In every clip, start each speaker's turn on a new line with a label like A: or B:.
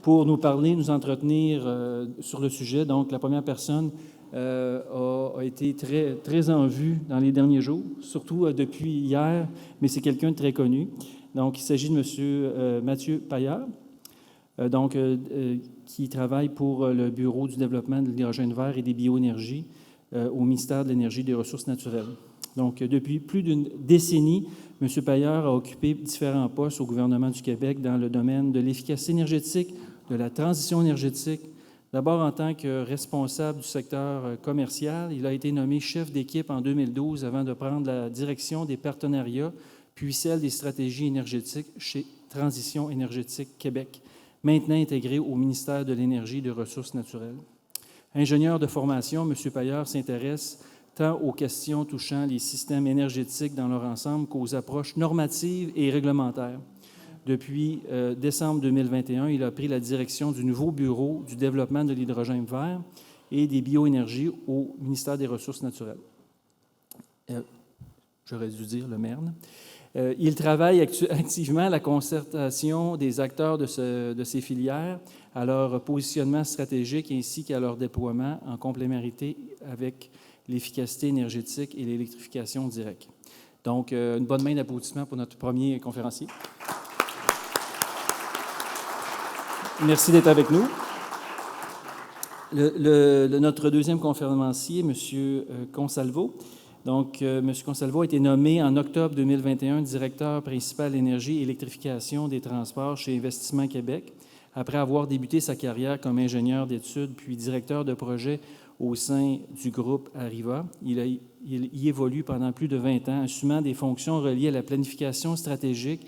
A: pour nous parler, nous entretenir sur le sujet. Donc, la première personne a été très, très en vue dans les derniers jours, surtout depuis hier, mais c'est quelqu'un de très connu. Donc, il s'agit de M. Mathieu Paillard, qui travaille pour le Bureau du développement de l'hydrogène vert et des bioénergies au ministère de l'Énergie et des Ressources naturelles. Donc, depuis plus d'une décennie, M. Paillard a occupé différents postes au gouvernement du Québec dans le domaine de l'efficacité énergétique, de la transition énergétique. D'abord, en tant que responsable du secteur commercial, il a été nommé chef d'équipe en 2012 avant de prendre la direction des partenariats, puis celle des stratégies énergétiques chez Transition énergétique Québec, maintenant intégré au ministère de l'Énergie et des Ressources naturelles. Ingénieur de formation, M. Paillard s'intéresse tant aux questions touchant les systèmes énergétiques dans leur ensemble qu'aux approches normatives et réglementaires. Depuis décembre 2021, il a pris la direction du nouveau bureau du développement de l'hydrogène vert et des bioénergies au ministère des Ressources naturelles. J'aurais dû dire le MERN. Il travaille activement à la concertation des acteurs de ces filières, à leur positionnement stratégique ainsi qu'à leur déploiement en complémentarité avec l'efficacité énergétique et l'électrification directe. Donc, une bonne main d'applaudissements pour notre premier conférencier. Merci d'être avec nous. Notre deuxième conférencier, M. Consalvo. Donc, M. Consalvo a été nommé en octobre 2021 directeur principal énergie et électrification des transports chez Investissement Québec, après avoir débuté sa carrière comme ingénieur d'études puis directeur de projet au sein du groupe Arriva. Il y évolue pendant plus de 20 ans, assumant des fonctions reliées à la planification stratégique,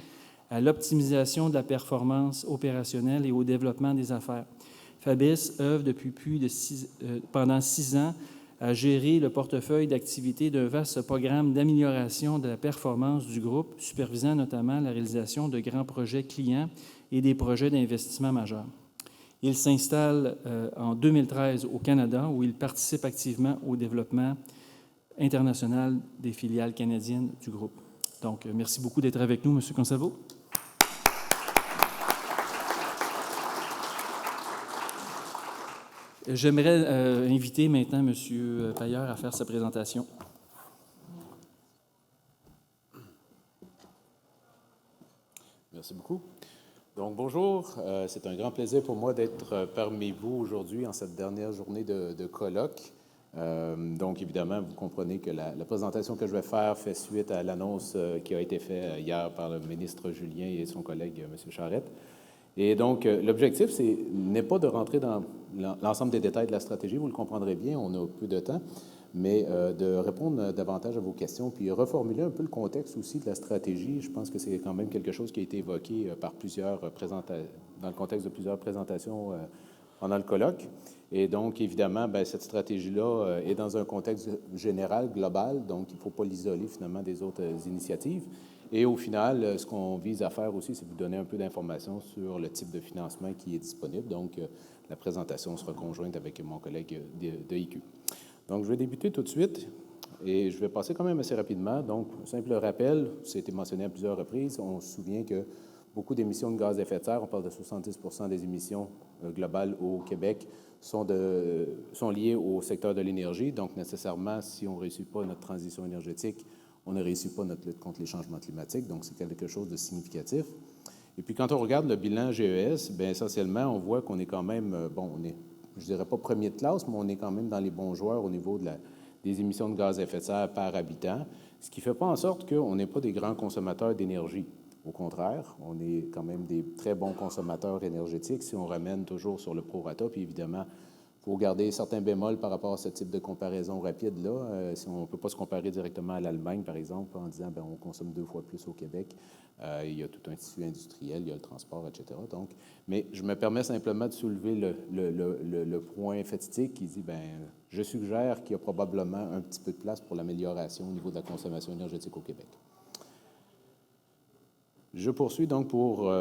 A: à l'optimisation de la performance opérationnelle et au développement des affaires. Fabrice œuvre depuis pendant 6 ans à gérer le portefeuille d'activités d'un vaste programme d'amélioration de la performance du groupe, supervisant notamment la réalisation de grands projets clients et des projets d'investissement majeurs. Il s'installe en 2013 au Canada, où il participe activement au développement international des filiales canadiennes du groupe. Donc, merci beaucoup d'être avec nous, M. Consalvo. J'aimerais inviter maintenant M. Paillard à faire sa présentation.
B: Merci beaucoup. Donc, bonjour. C'est un grand plaisir pour moi d'être parmi vous aujourd'hui en cette dernière journée de colloque. Donc, évidemment, vous comprenez que la présentation que je vais faire fait suite à l'annonce qui a été faite hier par le ministre Julien et son collègue, M. Charette. Et donc, l'objectif n'est pas de rentrer dans l'ensemble des détails de la stratégie, vous le comprendrez bien, on a peu de temps, mais de répondre davantage à vos questions, puis reformuler un peu le contexte aussi de la stratégie. Je pense que c'est quand même quelque chose qui a été évoqué par dans le contexte de plusieurs présentations pendant le colloque. Et donc, évidemment, cette stratégie-là est dans un contexte général, global, donc il ne faut pas l'isoler finalement des autres initiatives. Et au final, ce qu'on vise à faire aussi, c'est vous donner un peu d'informations sur le type de financement qui est disponible. Donc, la présentation sera conjointe avec mon collègue de IQ. Donc, je vais débuter tout de suite et je vais passer quand même assez rapidement. Donc, un simple rappel, ça a été mentionné à plusieurs reprises. On se souvient que beaucoup d'émissions de gaz à effet de serre, on parle de 70% des émissions globales au Québec, sont liées au secteur de l'énergie. Donc, nécessairement, si on ne réussit pas notre transition énergétique, on ne réussit pas notre lutte contre les changements climatiques, donc c'est quelque chose de significatif. Et puis, quand on regarde le bilan GES, bien, essentiellement, on voit qu'on est quand même, je ne dirais pas premier de classe, mais on est quand même dans les bons joueurs au niveau des émissions de gaz à effet de serre par habitant, ce qui ne fait pas en sorte qu'on n'est pas des grands consommateurs d'énergie. Au contraire, on est quand même des très bons consommateurs énergétiques si on ramène toujours sur le prorata, puis évidemment, il faut garder certains bémols par rapport à ce type de comparaison rapide-là. Si on ne peut pas se comparer directement à l'Allemagne, par exemple, en disant on consomme 2 fois plus au Québec. Il y a tout un tissu industriel, il y a le transport, etc. Donc, mais je me permets simplement de soulever le point fatidique qui dit je suggère qu'il y a probablement un petit peu de place pour l'amélioration au niveau de la consommation énergétique au Québec. Je poursuis donc pour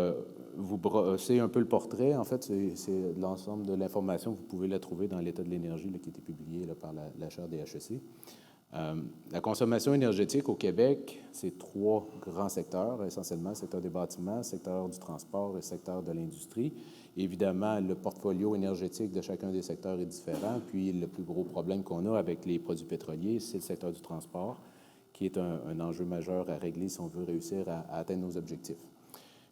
B: vous brosser un peu le portrait. En fait, c'est l'ensemble de l'information. Vous pouvez la trouver dans l'État de l'énergie qui a été publié par la chaire des HEC. La consommation énergétique au Québec, c'est 3 grands secteurs, essentiellement, le secteur des bâtiments, le secteur du transport et le secteur de l'industrie. Évidemment, le portfolio énergétique de chacun des secteurs est différent, puis le plus gros problème qu'on a avec les produits pétroliers, c'est le secteur du transport, qui est un enjeu majeur à régler si on veut réussir à atteindre nos objectifs.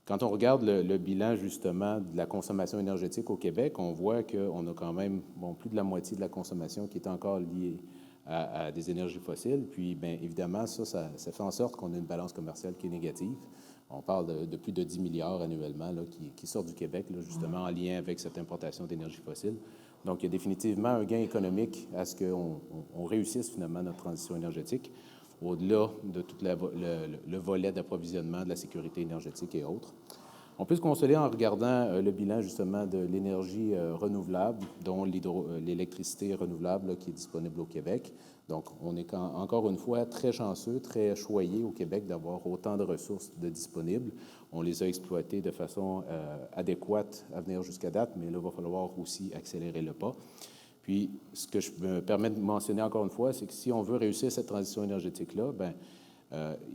B: Quand on regarde le bilan, justement, de la consommation énergétique au Québec, on voit qu'on a quand même plus de la moitié de la consommation qui est encore liée à des énergies fossiles. Puis, bien évidemment, ça fait en sorte qu'on a une balance commerciale qui est négative. On parle de plus de 10 milliards annuellement là, qui sortent du Québec, là, justement, en lien avec cette importation d'énergie fossile. Donc, il y a définitivement un gain économique à ce qu'on réussisse finalement notre transition énergétique, au-delà de tout le volet d'approvisionnement, de la sécurité énergétique et autres. On peut se consoler en regardant le bilan justement de l'énergie renouvelable, dont l'électricité renouvelable là, qui est disponible au Québec. Donc, on est encore une fois très chanceux, très choyé au Québec d'avoir autant de ressources disponibles. On les a exploitées de façon adéquate à venir jusqu'à date, mais là, il va falloir aussi accélérer le pas. Puis, ce que je me permets de mentionner encore une fois, c'est que si on veut réussir cette transition énergétique-là, bien,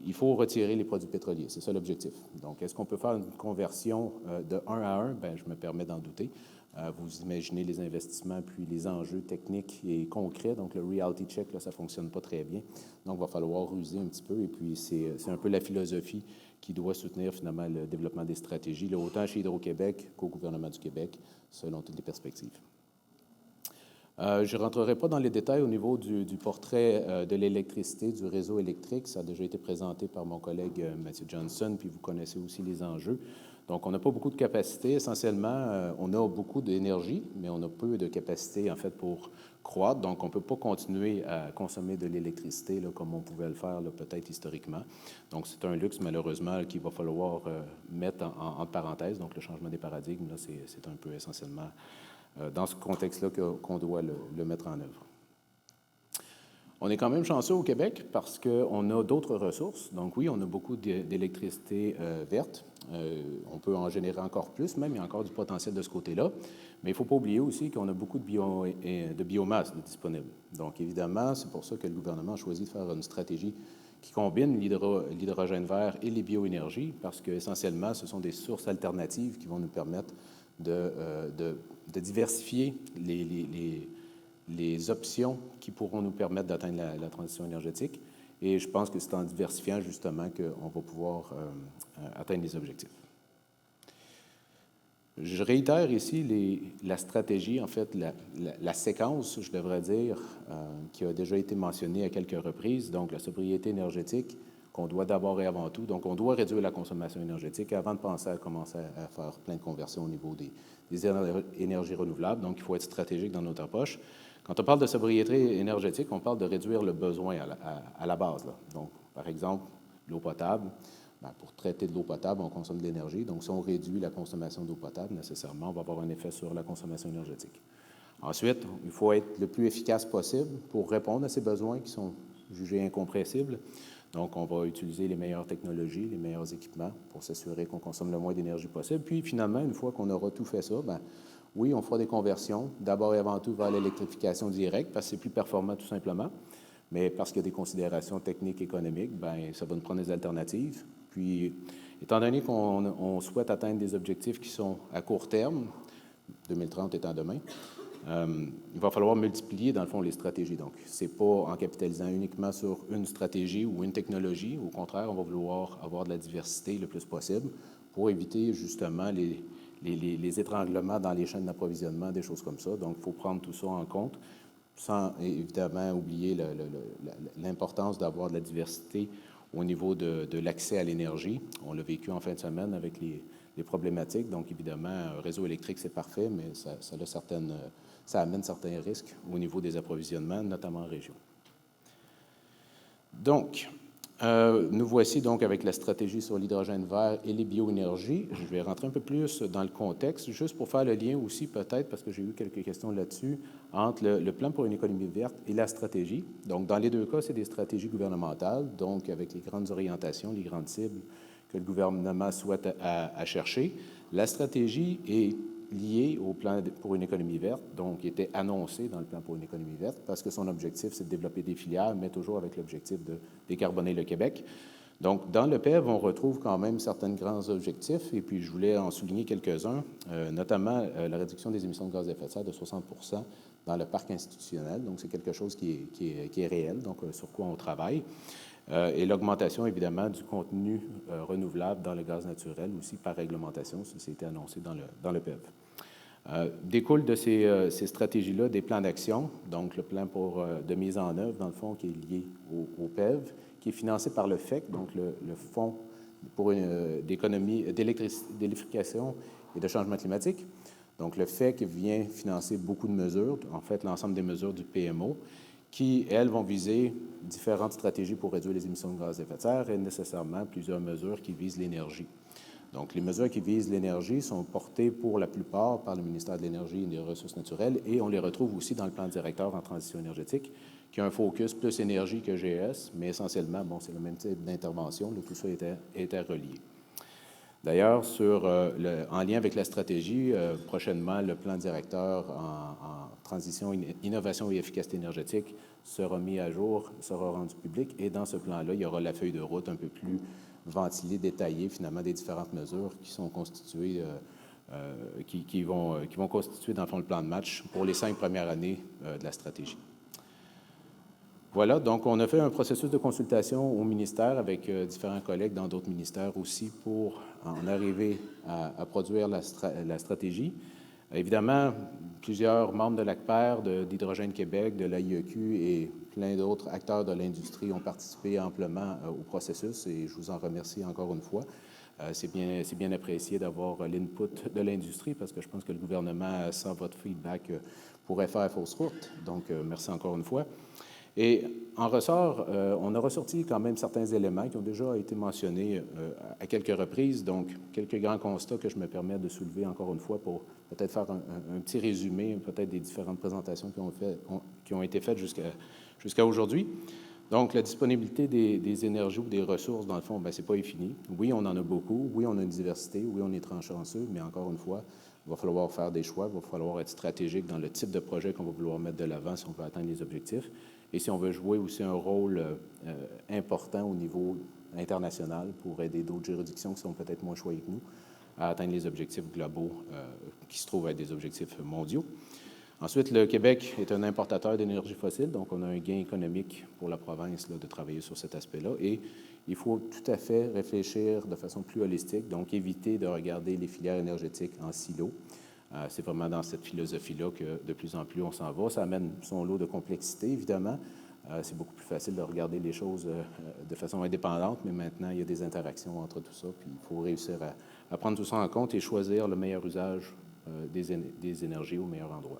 B: il faut retirer les produits pétroliers. C'est ça l'objectif. Donc, est-ce qu'on peut faire une conversion de 1 à 1? Bien, je me permets d'en douter. Vous imaginez les investissements puis les enjeux techniques et concrets. Donc, le reality check, là, ça ne fonctionne pas très bien. Donc, il va falloir user un petit peu. Et puis, c'est un peu la philosophie qui doit soutenir finalement le développement des stratégies, là, autant chez Hydro-Québec qu'au gouvernement du Québec, selon toutes les perspectives. Je ne rentrerai pas dans les détails au niveau du portrait de l'électricité, du réseau électrique. Ça a déjà été présenté par mon collègue Matthew Johnson, puis vous connaissez aussi les enjeux. Donc, on n'a pas beaucoup de capacité. Essentiellement, on a beaucoup d'énergie, mais on a peu de capacité, en fait, pour croître. Donc, on ne peut pas continuer à consommer de l'électricité là, comme on pouvait le faire peut-être historiquement. Donc, c'est un luxe, malheureusement, qu'il va falloir mettre en parenthèse. Donc, le changement des paradigmes, là, c'est un peu essentiellement dans ce contexte-là qu'on doit le mettre en œuvre. On est quand même chanceux au Québec parce qu'on a d'autres ressources. Donc oui, on a beaucoup d'électricité verte. On peut en générer encore plus, même il y a encore du potentiel de ce côté-là. Mais il ne faut pas oublier aussi qu'on a beaucoup de biomasse disponible. Donc évidemment, c'est pour ça que le gouvernement a choisi de faire une stratégie qui combine l'hydrogène vert et les bioénergies, parce qu'essentiellement, ce sont des sources alternatives qui vont nous permettre de diversifier les options qui pourront nous permettre d'atteindre la transition énergétique. Et je pense que c'est en diversifiant justement qu'on va pouvoir atteindre les objectifs. Je réitère ici la stratégie, en fait, la séquence, je devrais dire, qui a déjà été mentionnée à quelques reprises. Donc, la sobriété énergétique, qu'on doit d'abord et avant tout. Donc, on doit réduire la consommation énergétique avant de penser à commencer à faire plein de conversions au niveau des énergies renouvelables. Donc, il faut être stratégique dans notre approche. Quand on parle de sobriété énergétique, on parle de réduire le besoin à la base, là. Donc, par exemple, l'eau potable. Bien, pour traiter de l'eau potable, on consomme de l'énergie. Donc, si on réduit la consommation d'eau potable, nécessairement, on va avoir un effet sur la consommation énergétique. Ensuite, il faut être le plus efficace possible pour répondre à ces besoins qui sont jugés incompressibles. Donc, on va utiliser les meilleures technologies, les meilleurs équipements pour s'assurer qu'on consomme le moins d'énergie possible. Puis, finalement, une fois qu'on aura tout fait ça, bien, oui, on fera des conversions, d'abord et avant tout vers l'électrification directe, parce que c'est plus performant tout simplement, mais parce qu'il y a des considérations techniques et économiques, bien, ça va nous prendre des alternatives. Puis, étant donné qu'on souhaite atteindre des objectifs qui sont à court terme, 2030 étant demain, il va falloir multiplier, dans le fond, les stratégies. Donc, ce n'est pas en capitalisant uniquement sur une stratégie ou une technologie. Au contraire, on va vouloir avoir de la diversité le plus possible pour éviter justement les étranglements dans les chaînes d'approvisionnement, des choses comme ça. Donc, il faut prendre tout ça en compte, sans évidemment oublier l'importance d'avoir de la diversité au niveau de l'accès à l'énergie. On l'a vécu en fin de semaine avec les problématiques. Donc, évidemment, un réseau électrique, c'est parfait, mais ça amène certains risques au niveau des approvisionnements, notamment en région. Donc, nous voici donc avec la stratégie sur l'hydrogène vert et les bioénergies. Je vais rentrer un peu plus dans le contexte, juste pour faire le lien aussi peut-être, parce que j'ai eu quelques questions là-dessus, entre le plan pour une économie verte et la stratégie. Donc, dans les deux cas, c'est des stratégies gouvernementales, donc avec les grandes orientations, les grandes cibles que le gouvernement souhaite à chercher. La stratégie est lié au plan pour une économie verte, donc qui était annoncé dans le plan pour une économie verte, parce que son objectif, c'est de développer des filières, mais toujours avec l'objectif de décarboner le Québec. Donc, dans le PEV, on retrouve quand même certains grands objectifs, et puis je voulais en souligner quelques-uns, notamment la réduction des émissions de gaz à effet de serre de 60 dans le parc institutionnel. Donc, c'est quelque chose qui est réel, donc sur quoi on travaille. Et l'augmentation, évidemment, du contenu renouvelable dans le gaz naturel, aussi par réglementation, ça a été annoncé dans le PEV. Découle de ces stratégies-là des plans d'action, donc le plan de mise en œuvre, dans le fond, qui est lié au PEV, qui est financé par le FEC, donc le Fonds pour d'électrification et de changement climatique. Donc, le FEC vient financer beaucoup de mesures, en fait, l'ensemble des mesures du PMO, qui, elles, vont viser différentes stratégies pour réduire les émissions de gaz à effet de serre et nécessairement plusieurs mesures qui visent l'énergie. Donc, les mesures qui visent l'énergie sont portées pour la plupart par le ministère de l'Énergie et des Ressources naturelles et on les retrouve aussi dans le plan directeur en transition énergétique, qui a un focus plus énergie que GS, mais essentiellement, bon, c'est le même type d'intervention, tout ça est interrelié. D'ailleurs, en lien avec la stratégie, prochainement, le plan directeur en transition, innovation et efficacité énergétique sera mis à jour, sera rendu public. Et dans ce plan-là, il y aura la feuille de route un peu plus ventilée, détaillée, finalement, des différentes mesures qui sont constituées, qui vont constituer, dans le fond, le plan de match pour les 5 premières années de la stratégie. Voilà, donc on a fait un processus de consultation au ministère avec différents collègues dans d'autres ministères aussi pour en arriver à produire la stratégie. Évidemment, plusieurs membres de l'ACPER, d'Hydrogène Québec, de l'AIEQ et plein d'autres acteurs de l'industrie ont participé amplement au processus et je vous en remercie encore une fois. C'est bien apprécié d'avoir l'input de l'industrie parce que je pense que le gouvernement, sans votre feedback, pourrait faire fausse route. Donc, merci encore une fois. Et en ressort, on a ressorti quand même certains éléments qui ont déjà été mentionnés à quelques reprises, donc quelques grands constats que je me permets de soulever encore une fois pour peut-être faire un petit résumé, peut-être des différentes présentations qui ont été faites jusqu'à aujourd'hui. Donc, la disponibilité des énergies ou des ressources, dans le fond, bien, c'est pas infini. Oui, on en a beaucoup, oui, on a une diversité, oui, on est chanceux, mais encore une fois, il va falloir faire des choix, il va falloir être stratégique dans le type de projet qu'on va vouloir mettre de l'avant si on veut atteindre les objectifs. Et si on veut jouer aussi un rôle important au niveau international pour aider d'autres juridictions qui sont peut-être moins choyées que nous à atteindre les objectifs globaux qui se trouvent être des objectifs mondiaux. Ensuite, le Québec est un importateur d'énergie fossile, donc on a un gain économique pour la province là, de travailler sur cet aspect-là. Et il faut tout à fait réfléchir de façon plus holistique, donc éviter de regarder les filières énergétiques en silo. C'est vraiment dans cette philosophie-là que de plus en plus on s'en va. Ça amène son lot de complexité, évidemment. C'est beaucoup plus facile de regarder les choses de façon indépendante, mais maintenant, il y a des interactions entre tout ça, puis il faut réussir à prendre tout ça en compte et choisir le meilleur usage des énergies au meilleur endroit.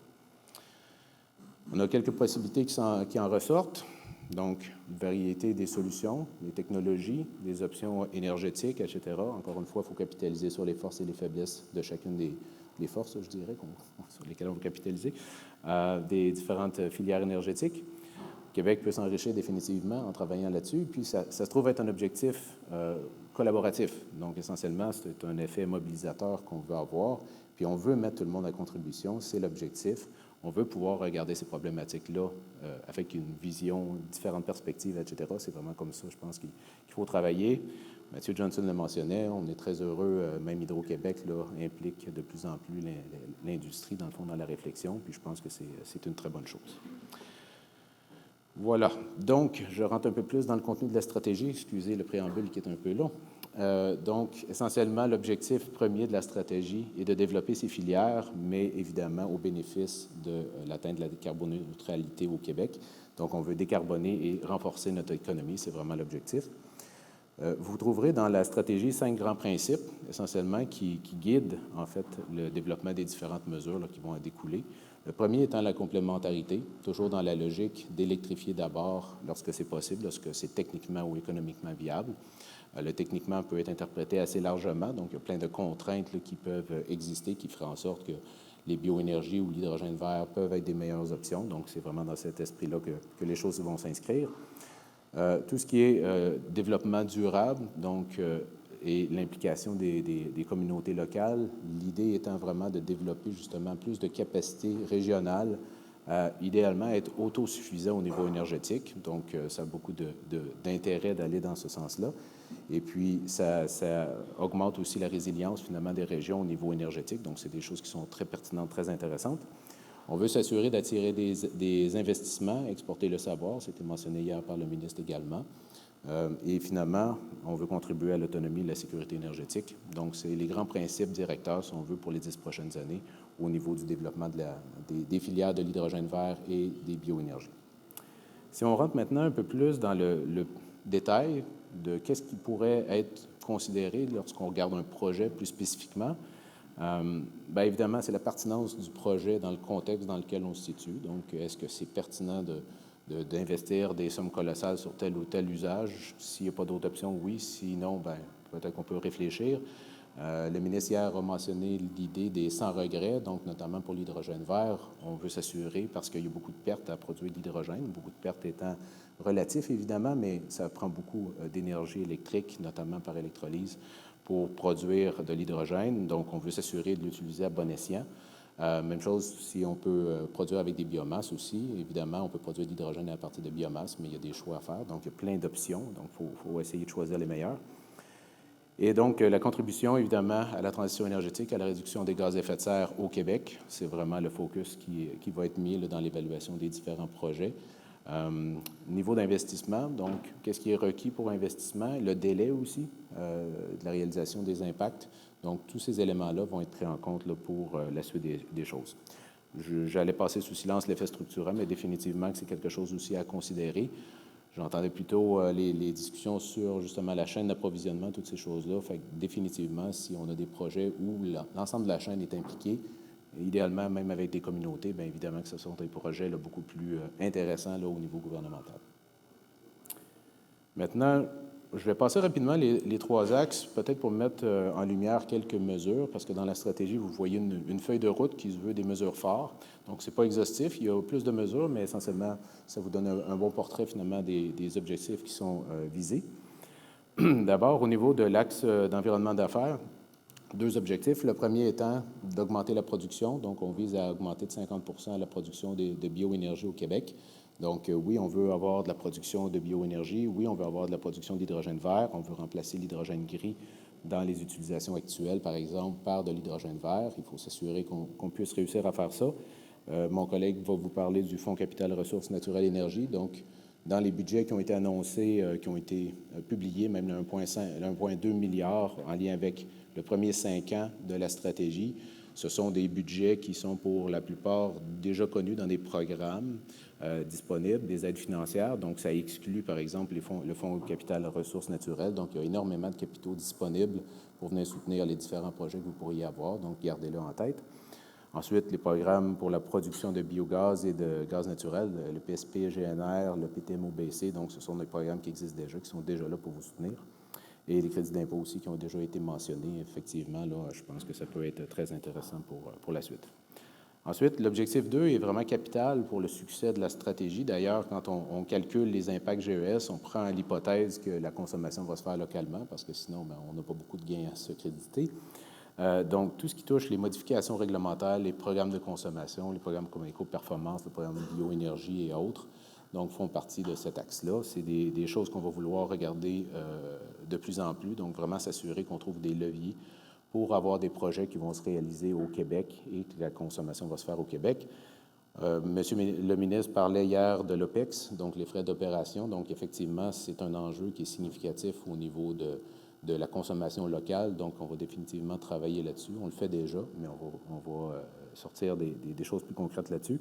B: On a quelques possibilités qui en ressortent, donc une variété des solutions, des technologies, des options énergétiques, etc. Encore une fois, il faut capitaliser sur les forces et les faiblesses de chacune des forces, je dirais, sur lesquelles on va capitaliser, des différentes filières énergétiques. Québec peut s'enrichir définitivement en travaillant là-dessus. Puis, ça se trouve être un objectif collaboratif. Donc, essentiellement, c'est un effet mobilisateur qu'on veut avoir. Puis, on veut mettre tout le monde à contribution. C'est l'objectif. On veut pouvoir regarder ces problématiques-là avec une vision, différentes perspectives, etc. C'est vraiment comme ça, je pense, qu'il faut travailler. Mathieu Johnson le mentionnait, on est très heureux, même Hydro-Québec là, implique de plus en plus l'industrie, dans le fond, dans la réflexion. Puis, je pense que c'est une très bonne chose. Voilà. Donc, je rentre un peu plus dans le contenu de la stratégie. Excusez le préambule qui est un peu long. Donc, essentiellement, l'objectif premier de la stratégie est de développer ces filières, mais évidemment au bénéfice de l'atteinte de la carboneutralité au Québec. Donc, on veut décarboner et renforcer notre économie. C'est vraiment l'objectif. Vous trouverez dans la stratégie 5 grands principes, essentiellement, qui guident, en fait, le développement des différentes mesures là, qui vont en découler. Le premier étant la complémentarité, toujours dans la logique d'électrifier d'abord lorsque c'est possible, lorsque c'est techniquement ou économiquement viable. Le techniquement peut être interprété assez largement, donc il y a plein de contraintes là, qui peuvent exister, qui feraient en sorte que les bioénergies ou l'hydrogène vert peuvent être des meilleures options. Donc, c'est vraiment dans cet esprit-là que les choses vont s'inscrire. Tout ce qui est développement durable, donc et l'implication des communautés locales. L'idée étant vraiment de développer justement plus de capacités régionales, idéalement être autosuffisant au niveau énergétique. Donc, ça a beaucoup d'intérêt d'aller dans ce sens-là. Et puis, ça augmente aussi la résilience finalement des régions au niveau énergétique. Donc, c'est des choses qui sont très pertinentes, très intéressantes. On veut s'assurer d'attirer des investissements, exporter le savoir, c'était mentionné hier par le ministre également. Et finalement, on veut contribuer à l'autonomie et la sécurité énergétique. Donc, c'est les grands principes directeurs, si on veut, pour les 10 prochaines années au niveau du développement des filières de l'hydrogène vert et des bioénergies. Si on rentre maintenant un peu plus dans le détail de qu'est-ce qui pourrait être considéré lorsqu'on regarde un projet plus spécifiquement, bien évidemment, c'est la pertinence du projet dans le contexte dans lequel on se situe. Donc, est-ce que c'est pertinent d'investir des sommes colossales sur tel ou tel usage? S'il n'y a pas d'autre option, oui. Sinon, bien, peut-être qu'on peut réfléchir. Le ministre hier a mentionné l'idée des sans regrets, donc notamment pour l'hydrogène vert. On veut s'assurer, parce qu'il y a beaucoup de pertes à produire de l'hydrogène, beaucoup de pertes étant relatives, évidemment, mais ça prend beaucoup d'énergie électrique, notamment par électrolyse, pour produire de l'hydrogène. Donc, on veut s'assurer de l'utiliser à bon escient. Même chose si on peut produire avec des biomasses aussi. Évidemment, on peut produire de l'hydrogène à partir de biomasse, mais il y a des choix à faire. Donc, il y a plein d'options. Donc, il faut essayer de choisir les meilleures. Et donc, la contribution, évidemment, à la transition énergétique, à la réduction des gaz à effet de serre au Québec, c'est vraiment le focus qui va être mis là, dans l'évaluation des différents projets. Niveau d'investissement, donc, qu'est-ce qui est requis pour investissement? Le délai aussi de la réalisation des impacts. Donc, tous ces éléments-là vont être pris en compte là, pour la suite des choses. J'allais passer sous silence l'effet structurant, mais définitivement que c'est quelque chose aussi à considérer. J'entendais plutôt les discussions sur justement la chaîne d'approvisionnement, toutes ces choses-là. Fait que définitivement, si on a des projets où l'ensemble de la chaîne est impliqué, idéalement même avec des communautés, bien évidemment que ce sont des projets là, beaucoup plus intéressants là, au niveau gouvernemental. Maintenant, je vais passer rapidement les trois axes, peut-être pour mettre en lumière quelques mesures, parce que dans la stratégie, vous voyez une feuille de route qui se veut des mesures phares. Donc, ce n'est pas exhaustif, il y a plus de mesures, mais essentiellement, ça vous donne un bon portrait finalement des objectifs qui sont visés. D'abord, au niveau de l'axe d'environnement d'affaires, deux objectifs. Le premier étant d'augmenter la production. Donc, on vise à augmenter de 50 la production de bioénergie au Québec. Donc, oui, on veut avoir de la production de bioénergie. Oui, on veut avoir de la production d'hydrogène vert. On veut remplacer l'hydrogène gris dans les utilisations actuelles, par exemple, par de l'hydrogène vert. Il faut s'assurer qu'on puisse réussir à faire ça. Mon collègue va vous parler du Fonds capital ressources naturelles énergie. Donc, dans les budgets qui ont été annoncés, qui ont été publiés, même le 1,2 milliard en lien avec le premier 5 ans de la stratégie, ce sont des budgets qui sont pour la plupart déjà connus dans des programmes disponibles, des aides financières. Donc, ça exclut, par exemple, le Fonds capital ressources naturelles. Donc, il y a énormément de capitaux disponibles pour venir soutenir les différents projets que vous pourriez avoir. Donc, gardez-le en tête. Ensuite, les programmes pour la production de biogaz et de gaz naturel, le PSP-GNR, le PTMO-BC, donc ce sont des programmes qui existent déjà, qui sont déjà là pour vous soutenir. Et les crédits d'impôt aussi qui ont déjà été mentionnés. Effectivement, là, je pense que ça peut être très intéressant pour la suite. Ensuite, l'objectif 2 est vraiment capital pour le succès de la stratégie. D'ailleurs, quand on calcule les impacts GES, on prend l'hypothèse que la consommation va se faire localement, parce que sinon, bien, on n'a pas beaucoup de gains à se créditer. Donc, tout ce qui touche les modifications réglementaires, les programmes de consommation, les programmes comme éco-performance, le programme de bioénergie et autres, donc font partie de cet axe-là. C'est des choses qu'on va vouloir regarder de plus en plus, donc vraiment s'assurer qu'on trouve des leviers pour avoir des projets qui vont se réaliser au Québec et que la consommation va se faire au Québec. Monsieur le ministre parlait hier de l'OPEX, donc les frais d'opération. Donc, effectivement, c'est un enjeu qui est significatif au niveau de la consommation locale. Donc, on va définitivement travailler là-dessus. On le fait déjà, mais on va sortir des choses plus concrètes là-dessus.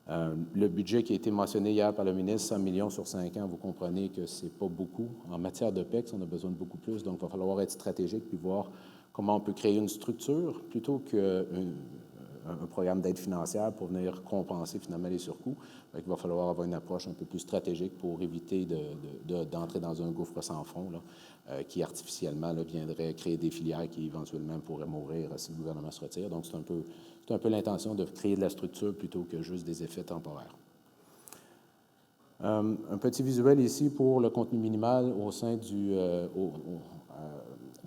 B: Le budget qui a été mentionné hier par le ministre, 100 millions sur 5 ans, vous comprenez que ce n'est pas beaucoup. En matière d'OPEX, on a besoin de beaucoup plus. Donc, il va falloir être stratégique puis voir comment on peut créer une structure plutôt qu'un programme d'aide financière pour venir compenser finalement les surcoûts. Donc, il va falloir avoir une approche un peu plus stratégique pour éviter d'entrer dans un gouffre sans fond là, qui artificiellement là, viendrait créer des filières qui éventuellement pourraient mourir si le gouvernement se retire. Donc, c'est un peu l'intention de créer de la structure plutôt que juste des effets temporaires. Un petit visuel ici pour le contenu minimal au sein du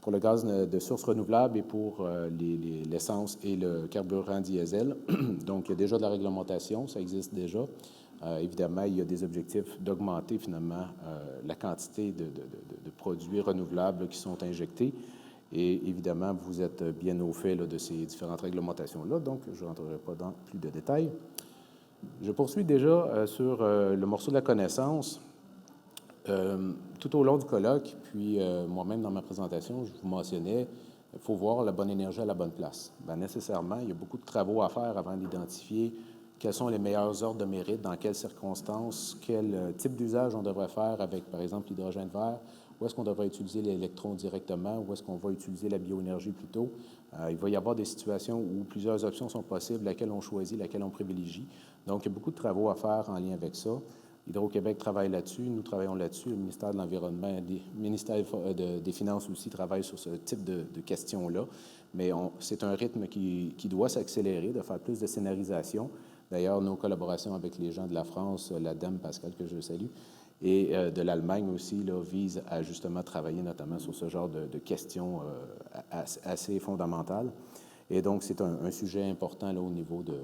B: pour le gaz de source renouvelable et pour l'essence et le carburant diesel. Donc, il y a déjà de la réglementation, ça existe déjà. Évidemment, il y a des objectifs d'augmenter finalement la quantité de produits renouvelables qui sont injectés. Et évidemment, vous êtes bien au fait là, de ces différentes réglementations-là, donc je ne rentrerai pas dans plus de détails. Je poursuis déjà sur le morceau de la connaissance. Tout au long du colloque, puis moi-même dans ma présentation, je vous mentionnais, il faut voir la bonne énergie à la bonne place. Bien, nécessairement, il y a beaucoup de travaux à faire avant d'identifier quels sont les meilleurs ordres de mérite, dans quelles circonstances, quel type d'usage on devrait faire avec, par exemple, l'hydrogène vert, où est-ce qu'on devrait utiliser l'électron directement, où est-ce qu'on va utiliser la bioénergie plutôt. Il va y avoir des situations où plusieurs options sont possibles, laquelle on choisit, laquelle on privilégie. Donc, il y a beaucoup de travaux à faire en lien avec ça. Hydro-Québec travaille là-dessus, nous travaillons là-dessus, le ministère de l'Environnement, le ministère des Finances aussi travaille sur ce type de questions-là, mais c'est un rythme qui doit s'accélérer, de faire plus de scénarisation. D'ailleurs, nos collaborations avec les gens de la France, l'ADEME, Pascal, que je salue, et de l'Allemagne aussi, là, visent à justement travailler notamment sur ce genre de questions assez fondamentales. Et donc, c'est un sujet important là, au niveau de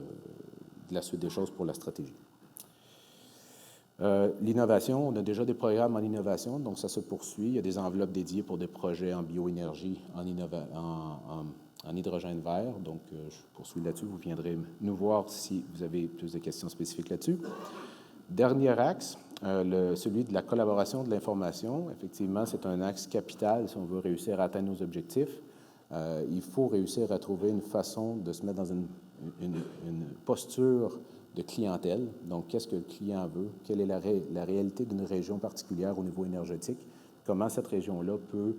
B: la suite des choses pour la stratégie. L'innovation, on a déjà des programmes en innovation, donc ça se poursuit. Il y a des enveloppes dédiées pour des projets en bioénergie, en hydrogène vert. Donc, je poursuis là-dessus. Vous viendrez nous voir si vous avez plus de questions spécifiques là-dessus. Dernier axe, celui de la collaboration de l'information. Effectivement, c'est un axe capital si on veut réussir à atteindre nos objectifs. Il faut réussir à trouver une façon de se mettre dans une posture de clientèle. Donc, qu'est-ce que le client veut? Quelle est la réalité d'une région particulière au niveau énergétique? Comment cette région-là peut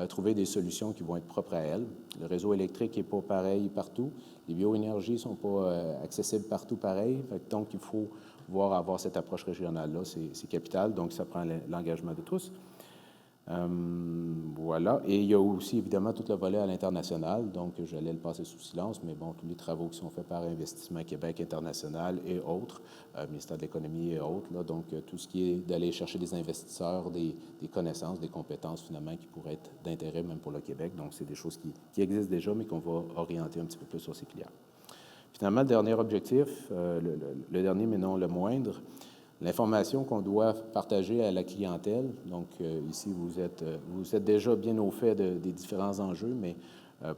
B: trouver des solutions qui vont être propres à elle? Le réseau électrique n'est pas pareil partout. Les bioénergies ne sont pas accessibles partout pareil. Donc, il faut avoir cette approche régionale-là. C'est capital. Donc, ça prend l'engagement de tous. Voilà. Et il y a aussi, évidemment, tout le volet à l'international. Donc, j'allais le passer sous silence, mais bon, tous les travaux qui sont faits par Investissement Québec International et autres, ministère de l'Économie et autres, là, donc tout ce qui est d'aller chercher des investisseurs, des connaissances, des compétences, finalement, qui pourraient être d'intérêt même pour le Québec. Donc, c'est des choses qui existent déjà, mais qu'on va orienter un petit peu plus sur ces filières. Finalement, le dernier objectif, le dernier, mais non le moindre, l'information qu'on doit partager à la clientèle. Donc, ici, vous êtes déjà bien au fait des différents enjeux, mais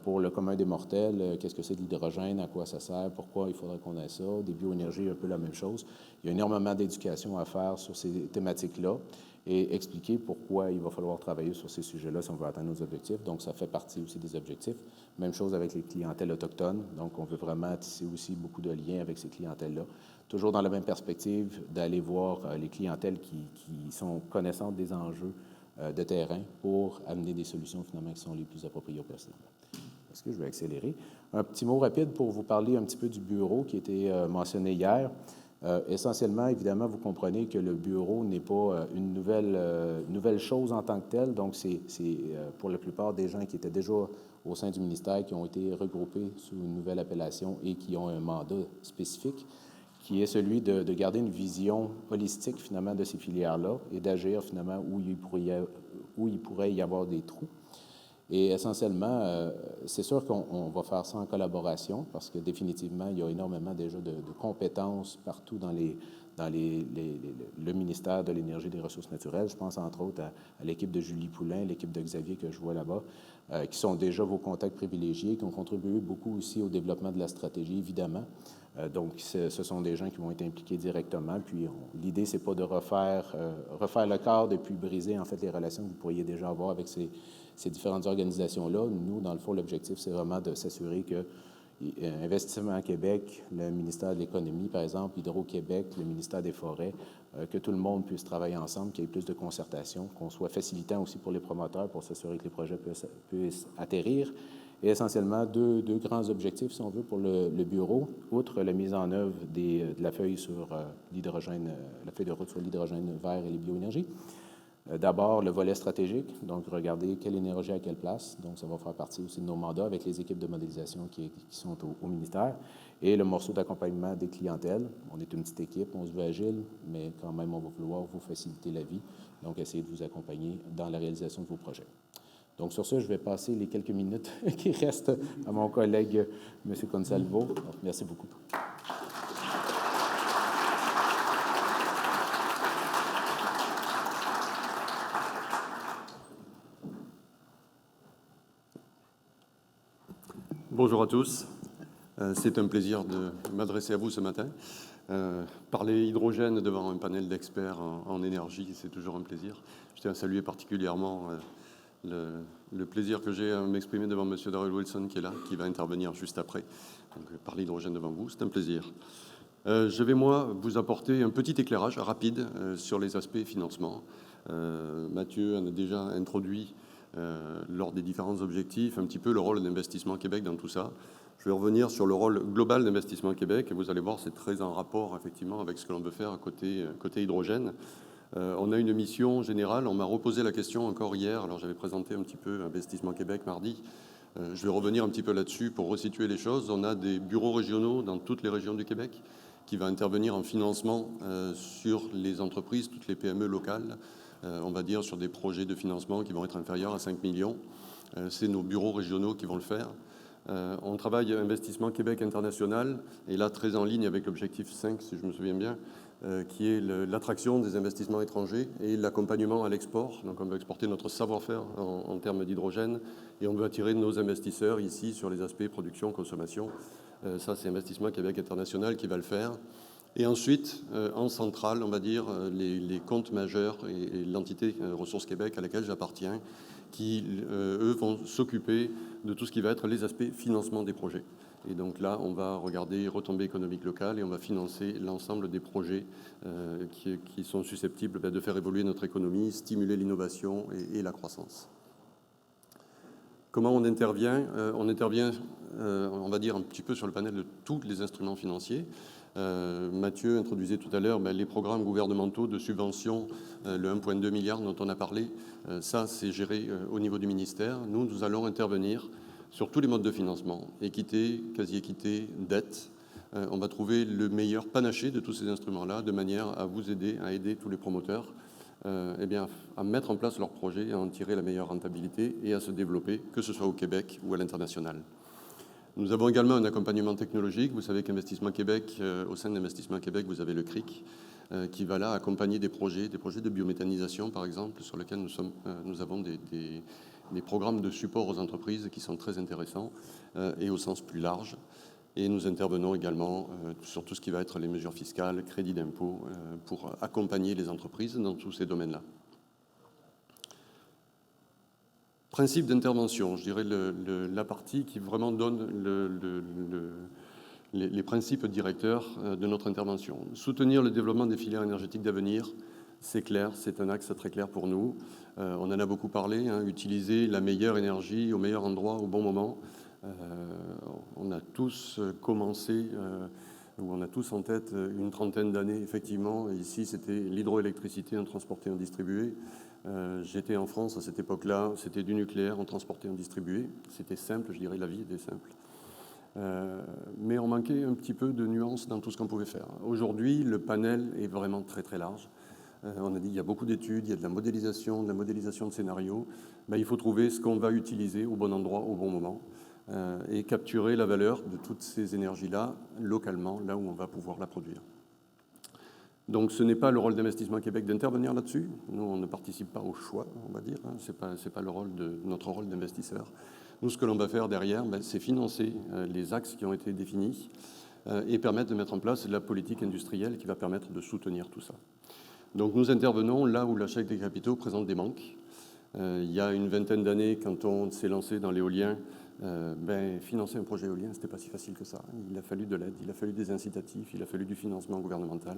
B: pour le commun des mortels, qu'est-ce que c'est de l'hydrogène, à quoi ça sert, pourquoi il faudrait qu'on ait ça, des bioénergies, un peu la même chose. Il y a énormément d'éducation à faire sur ces thématiques-là et expliquer pourquoi il va falloir travailler sur ces sujets-là si on veut atteindre nos objectifs. Donc, ça fait partie aussi des objectifs. Même chose avec les clientèles autochtones. Donc, on veut vraiment tisser aussi beaucoup de liens avec ces clientèles-là. Toujours dans la même perspective d'aller voir les clientèles qui sont connaissantes des enjeux de terrain pour amener des solutions finalement qui sont les plus appropriées possibles. Est-ce que je vais accélérer? Un petit mot rapide pour vous parler un petit peu du bureau qui a été mentionné hier. Essentiellement, évidemment, vous comprenez que le bureau n'est pas une nouvelle chose en tant que telle. Donc, c'est pour la plupart des gens qui étaient déjà au sein du ministère, qui ont été regroupés sous une nouvelle appellation et qui ont un mandat spécifique, qui est celui de garder une vision holistique, finalement, de ces filières-là et d'agir, finalement, où il pourrait y avoir des trous. Et essentiellement, c'est sûr qu'on va faire ça en collaboration parce que définitivement, il y a énormément déjà de compétences partout dans le ministère de l'Énergie et des Ressources naturelles. Je pense entre autres à l'équipe de Julie Poulain, l'équipe de Xavier que je vois là-bas, qui sont déjà vos contacts privilégiés, qui ont contribué beaucoup aussi au développement de la stratégie, évidemment. Donc, ce sont des gens qui vont être impliqués directement. Puis, l'idée, c'est pas de refaire le cadre et puis briser, en fait, les relations que vous pourriez déjà avoir avec ces différentes organisations-là. Nous, dans le fond, l'objectif, c'est vraiment de s'assurer que Investissement Québec, le ministère de l'Économie, par exemple, Hydro-Québec, le ministère des Forêts, que tout le monde puisse travailler ensemble, qu'il y ait plus de concertation, qu'on soit facilitant aussi pour les promoteurs pour s'assurer que les projets puissent atterrir. Et essentiellement, deux grands objectifs, si on veut, pour le bureau, outre la mise en œuvre de la feuille sur l'hydrogène, la feuille de route sur l'hydrogène vert et les bioénergies. D'abord, le volet stratégique, donc regarder quelle énergie à quelle place. Donc, ça va faire partie aussi de nos mandats avec les équipes de modélisation qui sont au ministère. Et le morceau d'accompagnement des clientèles. On est une petite équipe, on se veut agile, mais quand même, on va vouloir vous faciliter la vie. Donc, essayer de vous accompagner dans la réalisation de vos projets. Donc, sur ce, je vais passer les quelques minutes qui restent à mon collègue, M. Consalvo. Donc, merci beaucoup.
C: Bonjour à tous. C'est un plaisir de m'adresser à vous ce matin. Parler hydrogène devant un panel d'experts en énergie, c'est toujours un plaisir. Je tiens à saluer particulièrement le plaisir que j'ai à m'exprimer devant M. Darrell Wilson qui est là, qui va intervenir juste après. Donc, parler hydrogène devant vous, c'est un plaisir. Je vais, moi, vous apporter un petit éclairage rapide sur les aspects financement. Mathieu en a déjà introduit lors des différents objectifs un petit peu le rôle d'Investissement Québec dans tout ça. Je vais revenir sur le rôle global d'Investissement Québec et vous allez voir, c'est très en rapport effectivement avec ce que l'on veut faire côté hydrogène. On a une mission générale, on m'a reposé la question encore hier, alors j'avais présenté un petit peu Investissement Québec mardi. Je vais revenir un petit peu là-dessus pour resituer les choses. On a des bureaux régionaux dans toutes les régions du Québec qui va intervenir en financement sur les entreprises, toutes les PME locales, on va dire sur des projets de financement qui vont être inférieurs à 5 millions. C'est nos bureaux régionaux qui vont le faire. On travaille Investissement Québec International, et là très en ligne avec l'objectif 5, si je me souviens bien, qui est l'attraction des investissements étrangers et l'accompagnement à l'export. Donc on veut exporter notre savoir-faire en termes d'hydrogène et on veut attirer nos investisseurs ici sur les aspects production, consommation. Ça, c'est Investissement Québec International qui va le faire. Et ensuite, en centrale, on va dire, les comptes majeurs et l'entité Ressources Québec à laquelle j'appartiens, qui, eux, vont s'occuper de tout ce qui va être les aspects financement des projets. Et donc là, on va regarder retombées économiques locales et on va financer l'ensemble des projets qui sont susceptibles de faire évoluer notre économie, stimuler l'innovation et la croissance. Comment on intervient on intervient, on va dire, un petit peu sur le panel de tous les instruments financiers. Mathieu introduisait tout à l'heure les programmes gouvernementaux de subvention, le 1,2 milliard dont on a parlé. Ça, c'est géré au niveau du ministère. Nous allons intervenir sur tous les modes de financement, équité, quasi-équité, dette. On va trouver le meilleur panaché de tous ces instruments-là, de manière à vous aider, à aider tous les promoteurs à mettre en place leurs projets, à en tirer la meilleure rentabilité et à se développer, que ce soit au Québec ou à l'international. Nous avons également un accompagnement technologique. Vous savez qu'Investissement Québec, au sein d'Investissement Québec, vous avez le CRIC, qui va là accompagner des projets de biométhanisation, par exemple, sur lesquels nous avons des programmes de support aux entreprises qui sont très intéressants et au sens plus large. Et nous intervenons également sur tout ce qui va être les mesures fiscales, crédits d'impôt, pour accompagner les entreprises dans tous ces domaines-là. Principe d'intervention, je dirais la partie qui vraiment donne les principes directeurs de notre intervention. Soutenir le développement des filières énergétiques d'avenir, c'est clair, c'est un axe très clair pour nous. On en a beaucoup parlé, utiliser la meilleure énergie au meilleur endroit, au bon moment. On a tous commencé, ou on a tous en tête une trentaine d'années, effectivement. Ici, c'était l'hydroélectricité, en transporté, en distribué. J'étais en France à cette époque-là, c'était du nucléaire, en transporté, en distribué. C'était simple, je dirais, la vie était simple. Mais on manquait un petit peu de nuances dans tout ce qu'on pouvait faire. Aujourd'hui, le panel est vraiment très très large. On a dit qu'il y a beaucoup d'études, il y a de la modélisation de scénarios. Il faut trouver ce qu'on va utiliser au bon endroit, au bon moment. Et capturer la valeur de toutes ces énergies-là, localement, là où on va pouvoir la produire. Donc ce n'est pas le rôle d'Investissement Québec d'intervenir là-dessus. Nous, on ne participe pas au choix, on va dire. Ce n'est pas notre rôle d'investisseur. Nous, ce que l'on va faire derrière, c'est financer les axes qui ont été définis et permettre de mettre en place la politique industrielle qui va permettre de soutenir tout ça. Donc nous intervenons là où la Chèque des capitaux présente des manques. Il y a une vingtaine d'années, quand on s'est lancé dans l'éolien, financer un projet éolien, ce n'était pas si facile que ça. Il a fallu de l'aide, il a fallu des incitatifs, il a fallu du financement gouvernemental.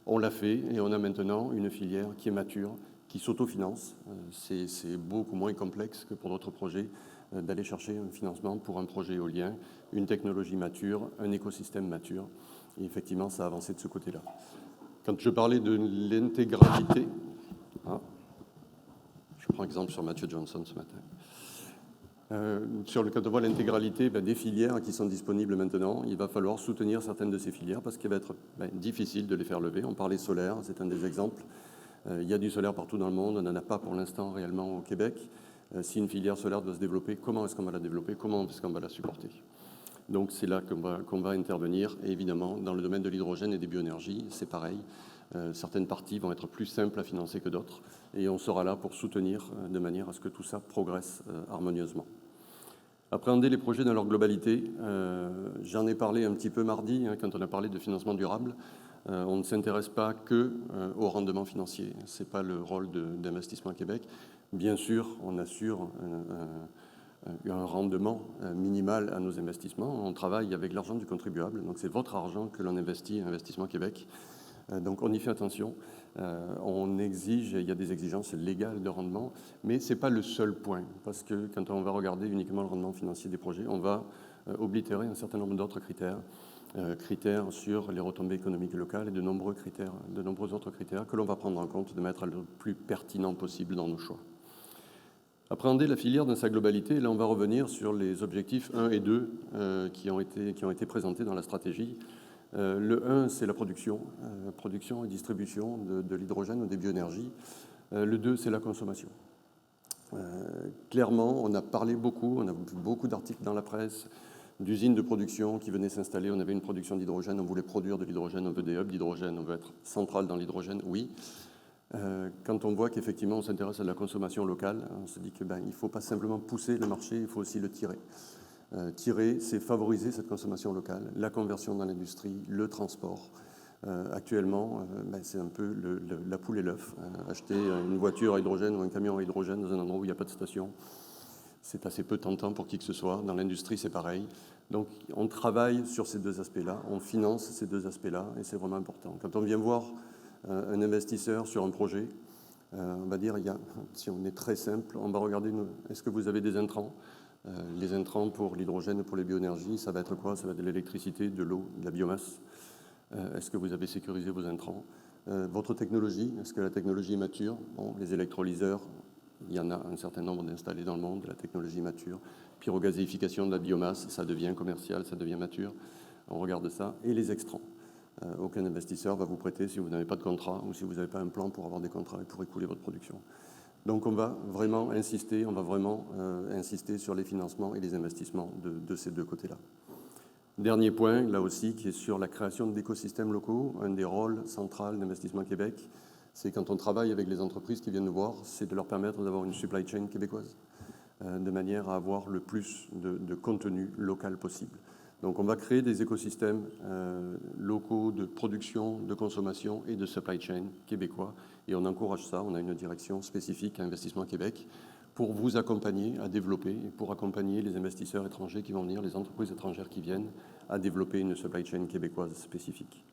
C: On l'a fait et on a maintenant une filière qui est mature, qui s'autofinance. C'est beaucoup moins complexe que pour d'autres projets d'aller chercher un financement pour un projet éolien, une technologie mature, un écosystème mature. Et effectivement, ça a avancé de ce côté-là. Quand je parlais de l'intégralité, je prends exemple sur Mathieu Johnson ce matin. Quand on voit l'intégralité des filières qui sont disponibles maintenant, il va falloir soutenir certaines de ces filières parce qu'il va être difficile de les faire lever. On parlait solaire, c'est un des exemples. Il y a du solaire partout dans le monde, on n'en a pas pour l'instant réellement au Québec. Si une filière solaire doit se développer, comment est-ce qu'on va la développer? Comment est-ce qu'on va la supporter? Donc c'est là qu'on va intervenir. Et évidemment, dans le domaine de l'hydrogène et des bioénergies, c'est pareil. Certaines parties vont être plus simples à financer que d'autres. Et on sera là pour soutenir de manière à ce que tout ça progresse harmonieusement. Appréhender les projets dans leur globalité. J'en ai parlé un petit peu mardi, quand on a parlé de financement durable. On ne s'intéresse pas qu'au rendement financier. Ce n'est pas le rôle d'Investissement Québec. Bien sûr, on assure un rendement minimal à nos investissements. On travaille avec l'argent du contribuable, donc c'est votre argent que l'on investit à Investissement Québec. Donc on y fait attention. On exige, il y a des exigences légales de rendement, mais ce n'est pas le seul point, parce que quand on va regarder uniquement le rendement financier des projets, on va oblitérer un certain nombre d'autres critères. Critères sur les retombées économiques locales et de nombreux autres critères que l'on va prendre en compte de mettre le plus pertinent possible dans nos choix. Appréhender la filière dans sa globalité, là on va revenir sur les objectifs 1 et 2 qui ont été présentés dans la stratégie. Le 1, c'est la production et distribution de l'hydrogène ou des bioénergies. Le 2, c'est la consommation. Clairement, on a parlé beaucoup, on a vu beaucoup d'articles dans la presse, d'usines de production qui venaient s'installer. On avait une production d'hydrogène, on voulait produire de l'hydrogène, on veut des hubs d'hydrogène, on veut être central dans l'hydrogène, oui. Quand on voit qu'effectivement on s'intéresse à la consommation locale, on se dit qu'il ne faut pas simplement pousser le marché, il faut aussi le tirer. Tirer, c'est favoriser cette consommation locale, la conversion dans l'industrie, le transport. Actuellement, c'est un peu la poule et l'œuf. Acheter une voiture à hydrogène ou un camion à hydrogène dans un endroit où il n'y a pas de station, c'est assez peu tentant pour qui que ce soit. Dans l'industrie, c'est pareil. Donc, on travaille sur ces deux aspects-là, on finance ces deux aspects-là, et c'est vraiment important. Quand on vient voir un investisseur sur un projet, on va dire, si on est très simple, on va regarder, est-ce que vous avez des intrants? Les intrants pour l'hydrogène, pour les bioénergies, ça va être quoi? Ça va être de l'électricité, de l'eau, de la biomasse. Est-ce que vous avez sécurisé vos intrants? Votre technologie, est-ce que la technologie est mature? Bon, les électrolyseurs, il y en a un certain nombre d'installés dans le monde, de la technologie mature. Pyrogazéification de la biomasse, ça devient commercial, ça devient mature. On regarde ça. Et les extrants. Aucun investisseur va vous prêter si vous n'avez pas de contrat ou si vous n'avez pas un plan pour avoir des contrats et pour écouler votre production. Donc on va vraiment insister sur les financements et les investissements de ces deux côtés-là. Dernier point, là aussi, qui est sur la création d'écosystèmes locaux. Un des rôles centraux d'Investissement Québec, c'est quand on travaille avec les entreprises qui viennent nous voir, c'est de leur permettre d'avoir une supply chain québécoise, de manière à avoir le plus de contenu local possible. Donc on va créer des écosystèmes locaux de production, de consommation et de supply chain québécois. Et on encourage ça, on a une direction spécifique à Investissement Québec pour vous accompagner à développer et pour accompagner les investisseurs étrangers qui vont venir, les entreprises étrangères qui viennent à développer une supply chain québécoise spécifique.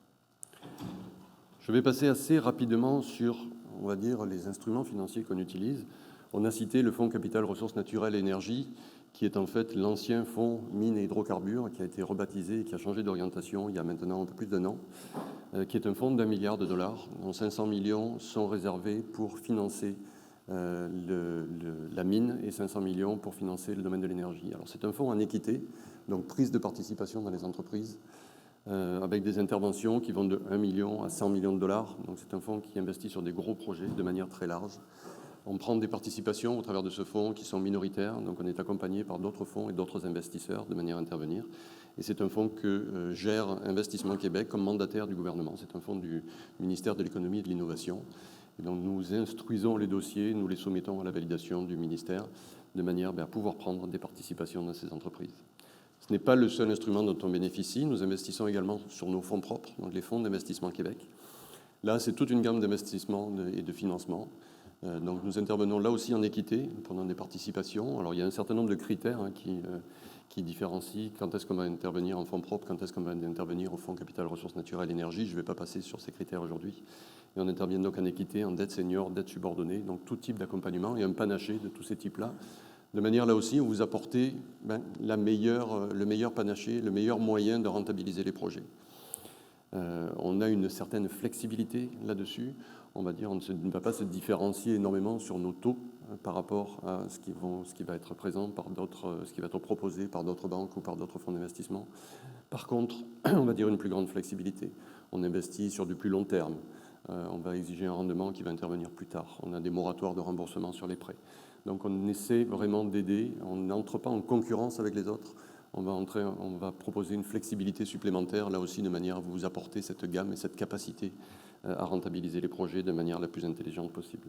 C: Je vais passer assez rapidement sur, on va dire, les instruments financiers qu'on utilise. On a cité le Fonds Capital Ressources Naturelles et Énergie, qui est en fait l'ancien fonds mines et hydrocarbures, qui a été rebaptisé et qui a changé d'orientation il y a maintenant un peu plus d'un an, qui est un fonds d'1 milliard de dollars, dont 500 millions sont réservés pour financer la mine et 500 millions pour financer le domaine de l'énergie. Alors c'est un fonds en équité, donc prise de participation dans les entreprises, avec des interventions qui vont de 1 million à 100 millions de dollars. Donc c'est un fonds qui investit sur des gros projets de manière très large. On prend des participations au travers de ce fonds qui sont minoritaires, donc on est accompagné par d'autres fonds et d'autres investisseurs de manière à intervenir. Et c'est un fonds que gère Investissement Québec comme mandataire du gouvernement. C'est un fonds du ministère de l'Économie et de l'Innovation. Et donc nous instruisons les dossiers, nous les soumettons à la validation du ministère de manière à pouvoir prendre des participations dans ces entreprises. Ce n'est pas le seul instrument dont on bénéficie. Nous investissons également sur nos fonds propres, donc les fonds d'Investissement Québec. Là, c'est toute une gamme d'investissements et de financement. Donc nous intervenons là aussi en équité, pendant des participations. Alors il y a un certain nombre de critères qui différencient quand est-ce qu'on va intervenir en fonds propres, quand est-ce qu'on va intervenir au Fonds Capital Ressources Naturelles et Énergie. Je ne vais pas passer sur ces critères aujourd'hui. Et on intervient donc en équité, en dette senior, dette subordonnée, donc tout type d'accompagnement et un panaché de tous ces types-là. De manière là aussi, où vous apportez le meilleur panaché, le meilleur moyen de rentabiliser les projets. On a une certaine flexibilité là-dessus. On va dire, on ne va pas se différencier énormément sur nos taux par rapport à ce qui va être présent par d'autres, ce qui va être proposé par d'autres banques ou par d'autres fonds d'investissement. Par contre, on va dire une plus grande flexibilité. On investit sur du plus long terme. On va exiger un rendement qui va intervenir plus tard. On a des moratoires de remboursement sur les prêts. Donc on essaie vraiment d'aider, on n'entre pas en concurrence avec les autres, on va proposer une flexibilité supplémentaire, là aussi de manière à vous apporter cette gamme et cette capacité à rentabiliser les projets de manière la plus intelligente possible.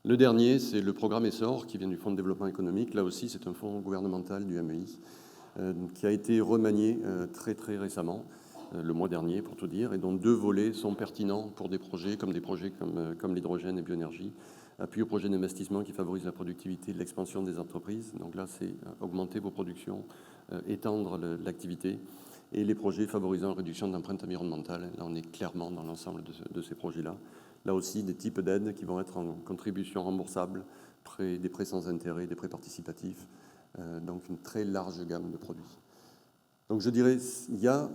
C: Le dernier, c'est le programme Essor qui vient du Fonds de développement économique. Là aussi, c'est un fonds gouvernemental du MEI qui a été remanié très très récemment, le mois dernier pour tout dire, et dont 2 volets sont pertinents pour des projets comme l'hydrogène et bioénergie. Appui aux projets d'investissement qui favorisent la productivité et l'expansion des entreprises. Donc là, c'est augmenter vos productions, étendre l'activité. Et les projets favorisant la réduction de l'empreinte environnementale. Là, on est clairement dans l'ensemble de ces projets-là. Là aussi, des types d'aides qui vont être en contribution remboursable, des prêts sans intérêt, des prêts participatifs. Donc une très large gamme de produits. Donc je dirais, il y a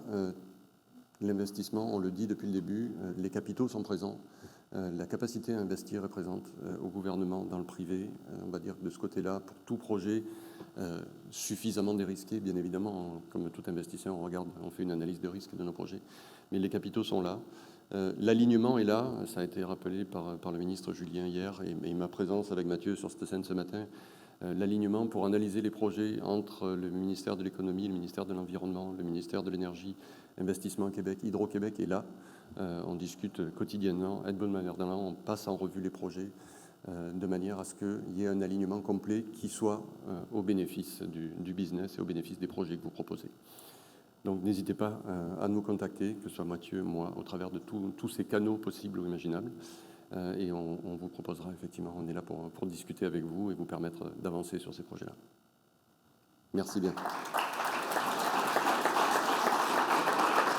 C: l'investissement, on le dit depuis le début, les capitaux sont présents. La capacité à investir est présente au gouvernement, dans le privé, on va dire que de ce côté-là, pour tout projet suffisamment dérisqué, bien évidemment, comme tout investisseur, on fait une analyse de risque de nos projets, mais les capitaux sont là. L'alignement est là, ça a été rappelé par le ministre Julien hier, et ma présence avec Mathieu sur cette scène ce matin. L'alignement pour analyser les projets entre le ministère de l'économie, le ministère de l'environnement, le ministère de l'énergie, Investissement Québec, Hydro-Québec est là. On discute quotidiennement, on passe en revue les projets de manière à ce qu'il y ait un alignement complet qui soit au bénéfice du business et au bénéfice des projets que vous proposez. Donc n'hésitez pas à nous contacter, que ce soit Mathieu, moi, au travers de tous ces canaux possibles ou imaginables. Et on vous proposera effectivement, on est là pour discuter avec vous et vous permettre d'avancer sur ces projets-là. Merci bien.